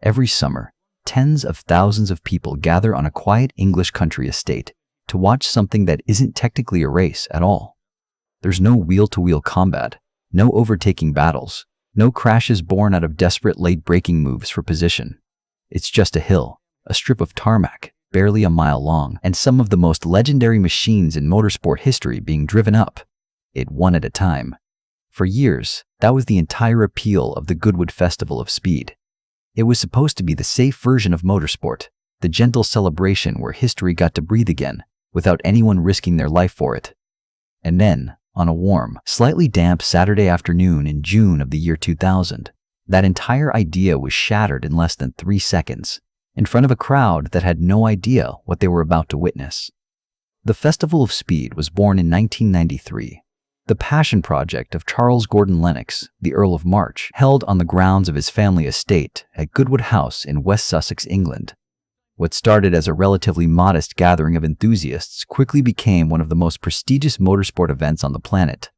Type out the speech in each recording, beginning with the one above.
Every summer, tens of thousands of people gather on a quiet English country estate to watch something that isn't technically a race at all. There's no wheel-to-wheel combat, no overtaking battles, no crashes born out of desperate late-breaking moves for position. It's just a hill, a strip of tarmac, barely a mile long, and some of the most legendary machines in motorsport history being driven up it one at a time. For years, that was the entire appeal of the Goodwood Festival of Speed. It was supposed to be the safe version of motorsport, the gentle celebration where history got to breathe again, without anyone risking their life for it. And then, on a warm, slightly damp Saturday afternoon in June of the year 2000, that entire idea was shattered in less than 3 seconds, in front of a crowd that had no idea what they were about to witness. The Festival of Speed was born in 1993, the passion project of Charles Gordon Lennox, the Earl of March, held on the grounds of his family estate at Goodwood House in West Sussex, England. What started as a relatively modest gathering of enthusiasts quickly became one of the most prestigious motorsport events on the planet.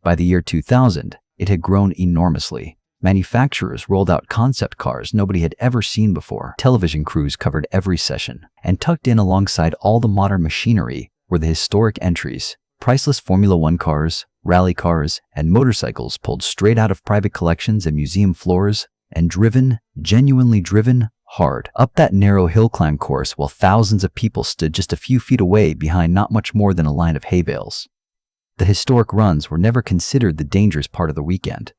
By the year 2000, it had grown enormously. Manufacturers rolled out concept cars nobody had ever seen before. Television crews covered every session, and tucked in alongside all the modern machinery were the historic entries, priceless Formula One cars, rally cars, and motorcycles pulled straight out of private collections and museum floors and driven, genuinely driven, hard up that narrow hill climb course while thousands of people stood just a few feet away behind not much more than a line of hay bales. The historic runs were never considered the dangerous part of the weekend.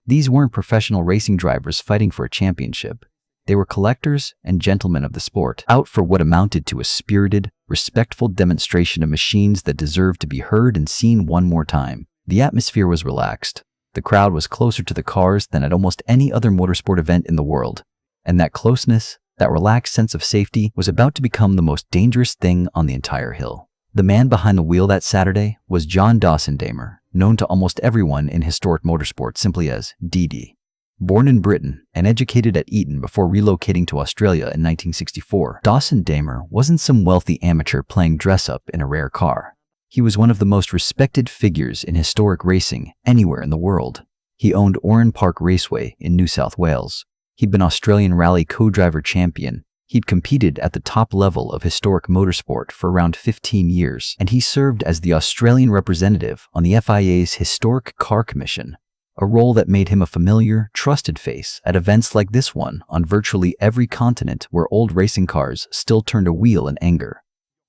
These weren't professional racing drivers fighting for a championship. They were collectors and gentlemen of the sport, out for what amounted to a spirited, respectful demonstration of machines that deserved to be heard and seen one more time. The atmosphere was relaxed. The crowd was closer to the cars than at almost any other motorsport event in the world. And that closeness, that relaxed sense of safety, was about to become the most dangerous thing on the entire hill. The man behind the wheel that Saturday was John Dawson-Damer, known to almost everyone in historic motorsport simply as DD. Born in Britain and educated at Eton before relocating to Australia in 1964, Dawson-Damer wasn't some wealthy amateur playing dress-up in a rare car. He was one of the most respected figures in historic racing anywhere in the world. He owned Oran Park Raceway in New South Wales. He'd been Australian Rally co-driver champion. He'd competed at the top level of historic motorsport for around 15 years, and he served as the Australian representative on the FIA's Historic Car Commission, a role that made him a familiar, trusted face at events like this one on virtually every continent where old racing cars still turned a wheel in anger.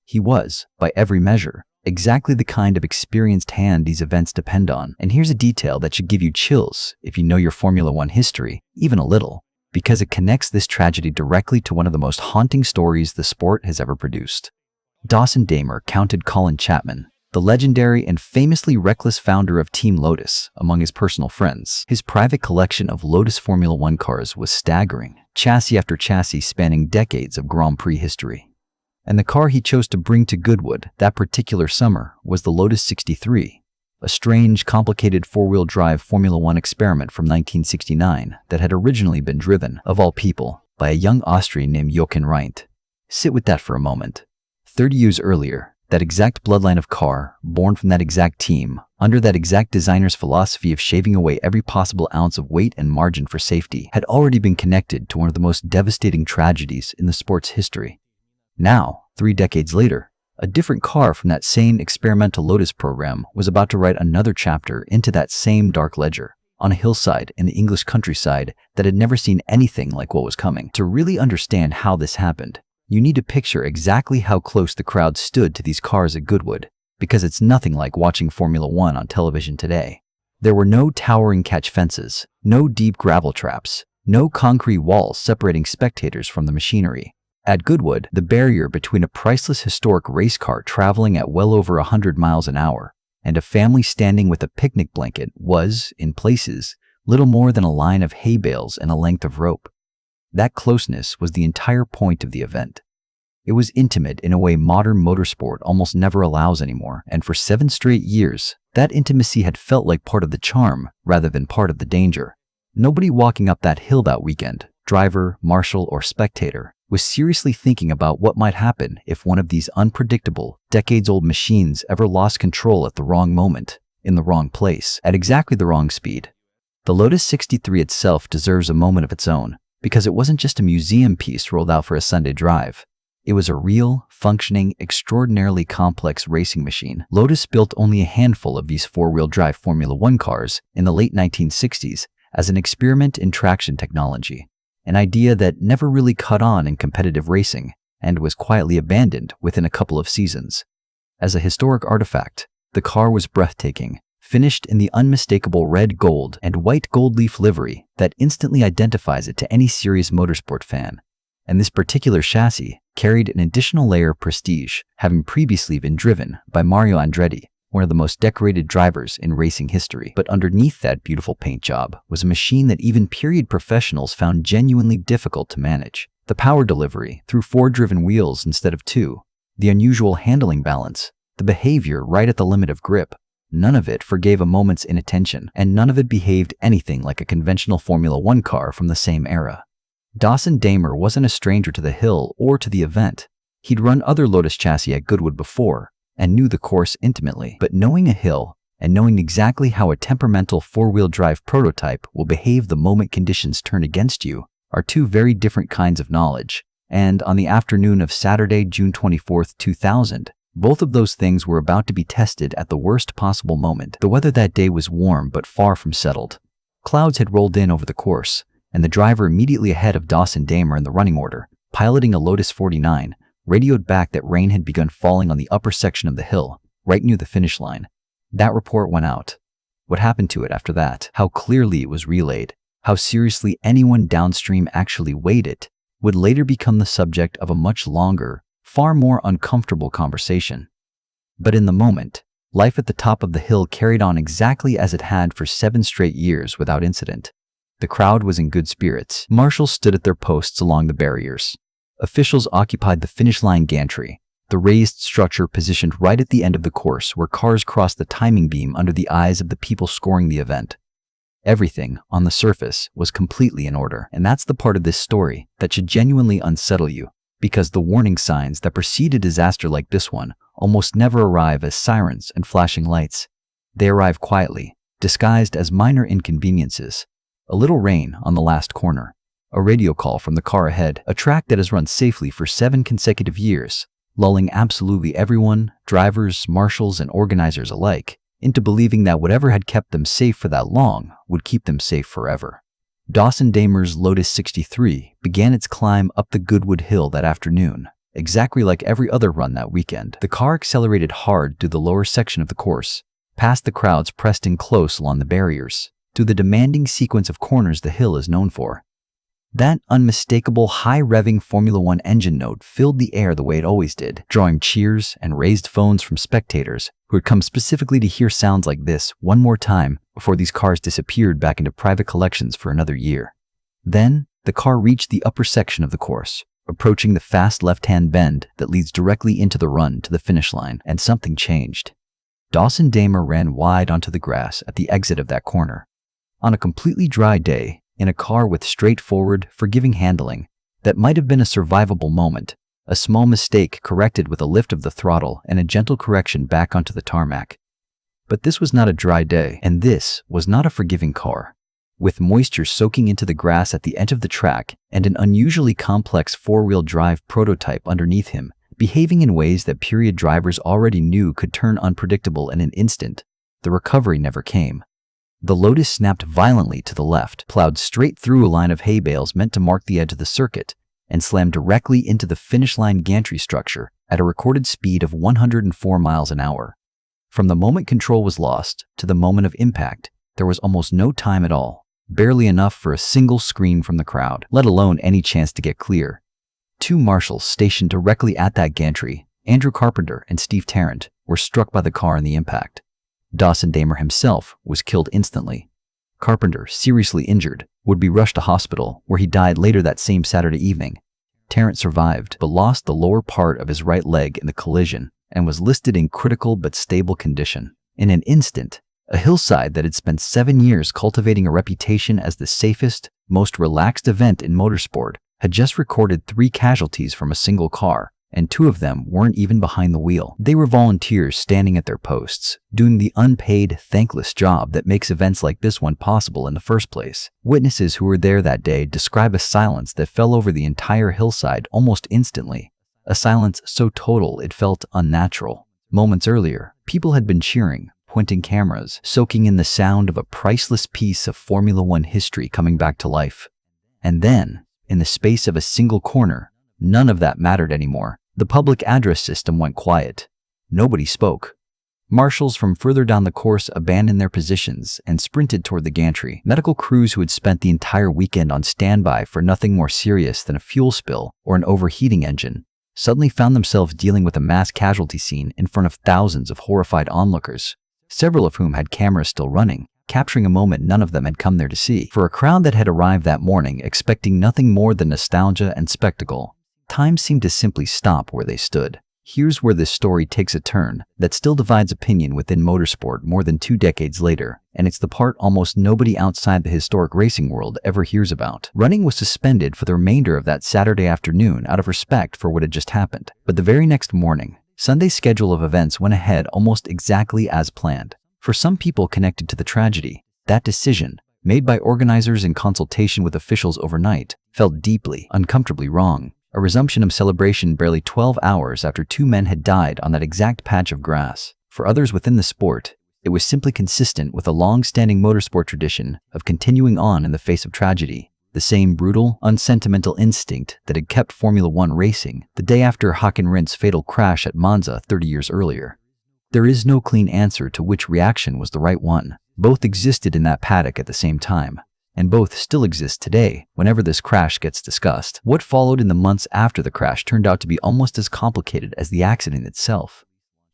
He was, by every measure, exactly the kind of experienced hand these events depend on. And here's a detail that should give you chills if you know your Formula One history, even a little, because it connects this tragedy directly to one of the most haunting stories the sport has ever produced. Dawson-Damer counted Colin Chapman, the legendary and famously reckless founder of Team Lotus, among his personal friends. His private collection of Lotus Formula One cars was staggering, chassis after chassis spanning decades of Grand Prix history. And the car he chose to bring to Goodwood that particular summer was the Lotus 63, a strange, complicated four-wheel drive Formula One experiment from 1969 that had originally been driven, of all people, by a young Austrian named Jochen Rindt. Sit with that for a moment. 30 years earlier, that exact bloodline of car, born from that exact team, under that exact designer's philosophy of shaving away every possible ounce of weight and margin for safety, had already been connected to one of the most devastating tragedies in the sport's history. Now, 3 decades later, a different car from that same experimental Lotus program was about to write another chapter into that same dark ledger, on a hillside in the English countryside that had never seen anything like what was coming. To really understand how this happened, you need to picture exactly how close the crowd stood to these cars at Goodwood, because it's nothing like watching Formula One on television today. There were no towering catch fences, no deep gravel traps, no concrete walls separating spectators from the machinery. At Goodwood, the barrier between a priceless historic race car traveling at well over 100 miles an hour and a family standing with a picnic blanket was, in places, little more than a line of hay bales and a length of rope. That closeness was the entire point of the event. It was intimate in a way modern motorsport almost never allows anymore, and for 7 straight years, that intimacy had felt like part of the charm rather than part of the danger. Nobody walking up that hill that weekend, driver, marshal, or spectator, was seriously thinking about what might happen if one of these unpredictable, decades-old machines ever lost control at the wrong moment, in the wrong place, at exactly the wrong speed. The Lotus 63 itself deserves a moment of its own, because it wasn't just a museum piece rolled out for a Sunday drive. It was a real, functioning, extraordinarily complex racing machine. Lotus built only a handful of these four-wheel drive Formula One cars in the late 1960s as an experiment in traction technology, an idea that never really caught on in competitive racing and was quietly abandoned within a couple of seasons. As a historic artifact, the car was breathtaking, finished in the unmistakable red gold and white gold leaf livery that instantly identifies it to any serious motorsport fan. And this particular chassis carried an additional layer of prestige, having previously been driven by Mario Andretti, one of the most decorated drivers in racing history. But underneath that beautiful paint job was a machine that even period professionals found genuinely difficult to manage. The power delivery through four-driven wheels instead of two, the unusual handling balance, the behavior right at the limit of grip. None of it forgave a moment's inattention, and none of it behaved anything like a conventional Formula One car from the same era. Dawson-Damer wasn't a stranger to the hill or to the event. He'd run other Lotus chassis at Goodwood before and knew the course intimately. But knowing a hill and knowing exactly how a temperamental four-wheel drive prototype will behave the moment conditions turn against you are two very different kinds of knowledge. And on the afternoon of Saturday, June 24, 2000, both of those things were about to be tested at the worst possible moment. The weather that day was warm but far from settled. Clouds had rolled in over the course, and the driver immediately ahead of Dawson-Damer in the running order, piloting a Lotus 49, radioed back that rain had begun falling on the upper section of the hill, right near the finish line. That report went out. What happened to it after that, how clearly it was relayed, how seriously anyone downstream actually weighed it, would later become the subject of a much longer, far more uncomfortable conversation. But in the moment, life at the top of the hill carried on exactly as it had for 7 straight years without incident. The crowd was in good spirits. Marshals stood at their posts along the barriers. Officials occupied the finish line gantry, the raised structure positioned right at the end of the course where cars crossed the timing beam under the eyes of the people scoring the event. Everything, on the surface, was completely in order. And that's the part of this story that should genuinely unsettle you, because the warning signs that precede a disaster like this one almost never arrive as sirens and flashing lights. They arrive quietly, disguised as minor inconveniences. A little rain on the last corner, a radio call from the car ahead, a track that has run safely for 7 consecutive years, lulling absolutely everyone, drivers, marshals, and organizers alike, into believing that whatever had kept them safe for that long would keep them safe forever. Dawson-Damer's Lotus 63 began its climb up the Goodwood Hill that afternoon, exactly like every other run that weekend. The car accelerated hard through the lower section of the course, past the crowds pressed in close along the barriers, through the demanding sequence of corners the hill is known for. That unmistakable high-revving Formula One engine note filled the air the way it always did, drawing cheers and raised phones from spectators who had come specifically to hear sounds like this one more time before these cars disappeared back into private collections for another year. Then, the car reached the upper section of the course, approaching the fast left-hand bend that leads directly into the run to the finish line, and something changed. Dawson-Damer ran wide onto the grass at the exit of that corner. On a completely dry day, in a car with straightforward, forgiving handling, that might have been a survivable moment, a small mistake corrected with a lift of the throttle and a gentle correction back onto the tarmac. But this was not a dry day, and this was not a forgiving car. With moisture soaking into the grass at the edge of the track and an unusually complex four-wheel drive prototype underneath him, behaving in ways that period drivers already knew could turn unpredictable in an instant, the recovery never came. The Lotus snapped violently to the left, plowed straight through a line of hay bales meant to mark the edge of the circuit, and slammed directly into the finish line gantry structure at a recorded speed of 104 miles an hour. From the moment control was lost to the moment of impact, there was almost no time at all, barely enough for a single scream from the crowd, let alone any chance to get clear. 2 marshals stationed directly at that gantry, Andrew Carpenter and Steve Tarrant, were struck by the car in the impact. Dawson-Damer himself was killed instantly. Carpenter, seriously injured, would be rushed to hospital, where he died later that same Saturday evening. Tarrant survived, but lost the lower part of his right leg in the collision and was listed in critical but stable condition. In an instant, a hillside that had spent 7 years cultivating a reputation as the safest, most relaxed event in motorsport had just recorded 3 casualties from a single car, and 2 of them weren't even behind the wheel. They were volunteers standing at their posts, doing the unpaid, thankless job that makes events like this one possible in the first place. Witnesses who were there that day describe a silence that fell over the entire hillside almost instantly, a silence so total it felt unnatural. Moments earlier, people had been cheering, pointing cameras, soaking in the sound of a priceless piece of Formula One history coming back to life. And then, in the space of a single corner, none of that mattered anymore. The public address system went quiet. Nobody spoke. Marshals from further down the course abandoned their positions and sprinted toward the gantry. Medical crews who had spent the entire weekend on standby for nothing more serious than a fuel spill or an overheating engine suddenly found themselves dealing with a mass casualty scene in front of thousands of horrified onlookers, several of whom had cameras still running, capturing a moment none of them had come there to see. For a crowd that had arrived that morning expecting nothing more than nostalgia and spectacle, time seemed to simply stop where they stood. Here's where this story takes a turn that still divides opinion within motorsport more than 2 decades later, and it's the part almost nobody outside the historic racing world ever hears about. Running was suspended for the remainder of that Saturday afternoon out of respect for what had just happened. But the very next morning, Sunday's schedule of events went ahead almost exactly as planned. For some people connected to the tragedy, that decision, made by organizers in consultation with officials overnight, felt deeply, uncomfortably wrong. A resumption of celebration barely 12 hours after 2 men had died on that exact patch of grass. For others within the sport, it was simply consistent with a long-standing motorsport tradition of continuing on in the face of tragedy, the same brutal, unsentimental instinct that had kept Formula One racing the day after Håkan Rindt's fatal crash at Monza 30 years earlier. There is no clean answer to which reaction was the right one. Both existed in that paddock at the same time, and both still exist today whenever this crash gets discussed. What followed in the months after the crash turned out to be almost as complicated as the accident itself.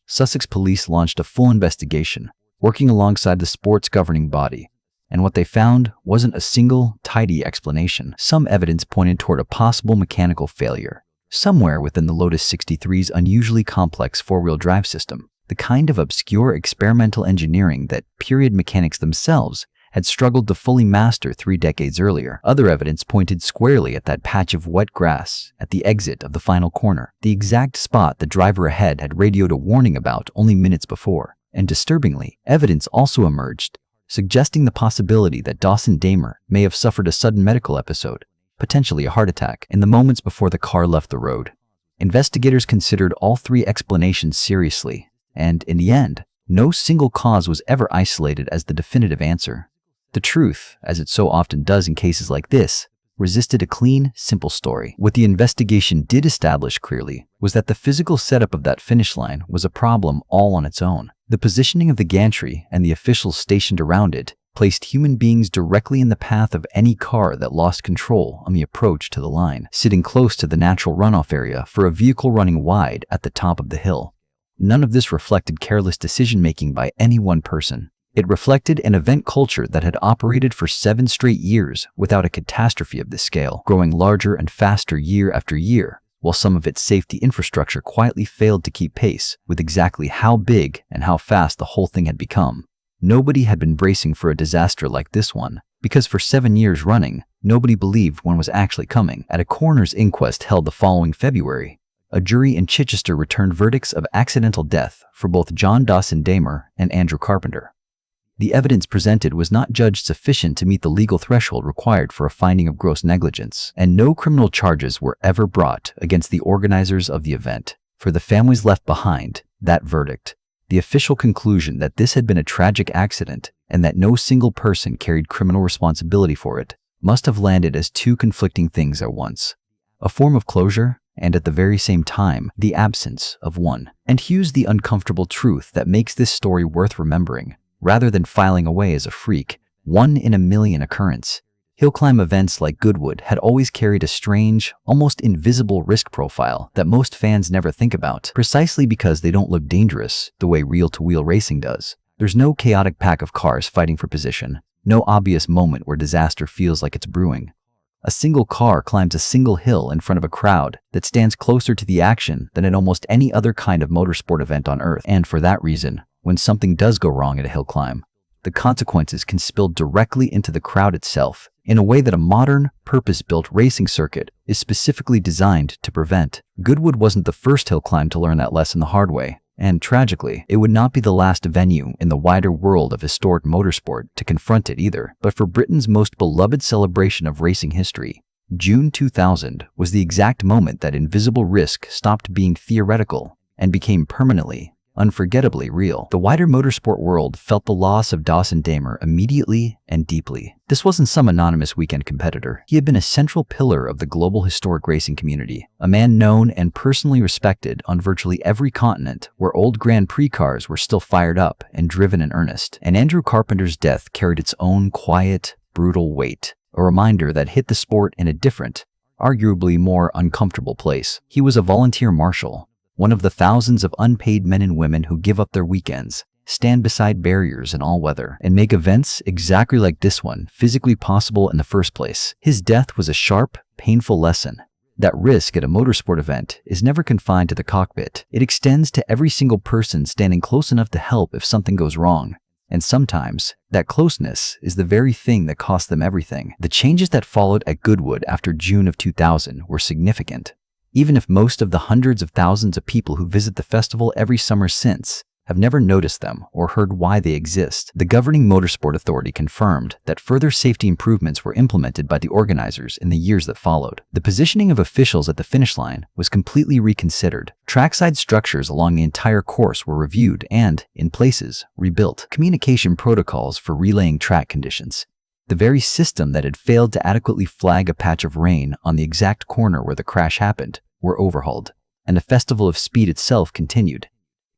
Sussex police launched a full investigation, working alongside the sport's governing body, and what they found wasn't a single, tidy explanation. Some evidence pointed toward a possible mechanical failure, somewhere within the Lotus 63's unusually complex 4-wheel drive system, the kind of obscure experimental engineering that period mechanics themselves had struggled to fully master 3 decades earlier. Other evidence pointed squarely at that patch of wet grass at the exit of the final corner, the exact spot the driver ahead had radioed a warning about only minutes before. And disturbingly, evidence also emerged, suggesting the possibility that Dawson-Damer may have suffered a sudden medical episode, potentially a heart attack, in the moments before the car left the road. Investigators considered all 3 explanations seriously, and in the end, no single cause was ever isolated as the definitive answer. The truth, as it so often does in cases like this, resisted a clean, simple story. What the investigation did establish clearly was that the physical setup of that finish line was a problem all on its own. The positioning of the gantry and the officials stationed around it placed human beings directly in the path of any car that lost control on the approach to the line, sitting close to the natural runoff area for a vehicle running wide at the top of the hill. None of this reflected careless decision-making by any one person. It reflected an event culture that had operated for 7 straight years without a catastrophe of this scale, growing larger and faster year after year, while some of its safety infrastructure quietly failed to keep pace with exactly how big and how fast the whole thing had become. Nobody had been bracing for a disaster like this one, because for 7 years running, nobody believed one was actually coming. At a coroner's inquest held the following February, a jury in Chichester returned verdicts of accidental death for both John Dawson-Damer and Andrew Carpenter. The evidence presented was not judged sufficient to meet the legal threshold required for a finding of gross negligence, and no criminal charges were ever brought against the organizers of the event. For the families left behind, that verdict, the official conclusion that this had been a tragic accident and that no single person carried criminal responsibility for it, must have landed as 2 conflicting things at once: a form of closure and at the very same time, the absence of one. And here's the uncomfortable truth that makes this story worth remembering. Rather than filing away as a freak, 1 in a million occurrence, hill climb events like Goodwood had always carried a strange, almost invisible risk profile that most fans never think about, precisely because they don't look dangerous the way reel-to-wheel racing does. There's no chaotic pack of cars fighting for position, no obvious moment where disaster feels like it's brewing. A single car climbs a single hill in front of a crowd that stands closer to the action than at almost any other kind of motorsport event on Earth, and for that reason, when something does go wrong at a hill climb, the consequences can spill directly into the crowd itself in a way that a modern, purpose-built racing circuit is specifically designed to prevent. Goodwood wasn't the first hill climb to learn that lesson the hard way, and tragically, it would not be the last venue in the wider world of historic motorsport to confront it either. But for Britain's most beloved celebration of racing history, June 2000 was the exact moment that invisible risk stopped being theoretical and became permanently, unforgettably real. The wider motorsport world felt the loss of Dawson-Damer immediately and deeply. This wasn't some anonymous weekend competitor. He had been a central pillar of the global historic racing community, a man known and personally respected on virtually every continent where old Grand Prix cars were still fired up and driven in earnest. And Andrew Carpenter's death carried its own quiet, brutal weight, a reminder that hit the sport in a different, arguably more uncomfortable place. He was a volunteer marshal, one of the thousands of unpaid men and women who give up their weekends, stand beside barriers in all weather, and make events exactly like this one physically possible in the first place. His death was a sharp, painful lesson that risk at a motorsport event is never confined to the cockpit. It extends to every single person standing close enough to help if something goes wrong. And sometimes, that closeness is the very thing that cost them everything. The changes that followed at Goodwood after June of 2000 were significant, even if most of the hundreds of thousands of people who visit the festival every summer since have never noticed them or heard why they exist. The governing motorsport authority confirmed that further safety improvements were implemented by the organizers in the years that followed. The positioning of officials at the finish line was completely reconsidered. Trackside structures along the entire course were reviewed and, in places, rebuilt. Communication protocols for relaying track conditions, the very system that had failed to adequately flag a patch of rain on the exact corner where the crash happened, were overhauled. And the Festival of Speed itself continued.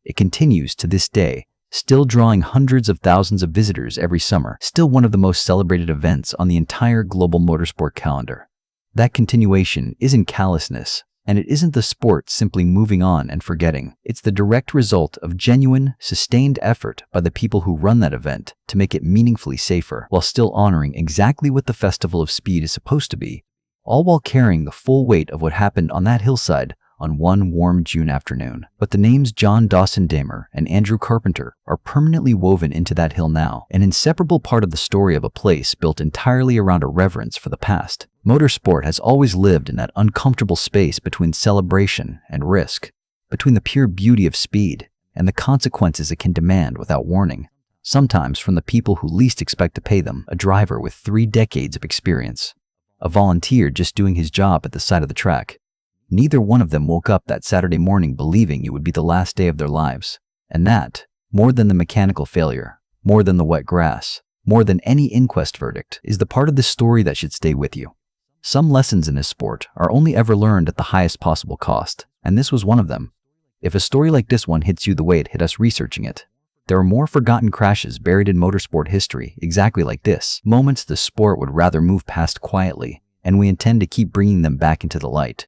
It continues to this day, still drawing hundreds of thousands of visitors every summer, still one of the most celebrated events on the entire global motorsport calendar. That continuation isn't callousness, and it isn't the sport simply moving on and forgetting. It's the direct result of genuine, sustained effort by the people who run that event to make it meaningfully safer, while still honoring exactly what the Festival of Speed is supposed to be, all while carrying the full weight of what happened on that hillside on one warm June afternoon. But the names John Dawson-Damer and Andrew Carpenter are permanently woven into that hill now, an inseparable part of the story of a place built entirely around a reverence for the past. Motorsport has always lived in that uncomfortable space between celebration and risk, between the pure beauty of speed and the consequences it can demand without warning, sometimes from the people who least expect to pay them. A driver with 3 decades of experience, a volunteer just doing his job at the side of the track. Neither one of them woke up that Saturday morning believing it would be the last day of their lives. And that, more than the mechanical failure, more than the wet grass, more than any inquest verdict, is the part of this story that should stay with you. Some lessons in this sport are only ever learned at the highest possible cost, and this was one of them. If a story like this one hits you the way it hit us researching it, there are more forgotten crashes buried in motorsport history exactly like this, moments the sport would rather move past quietly, and we intend to keep bringing them back into the light.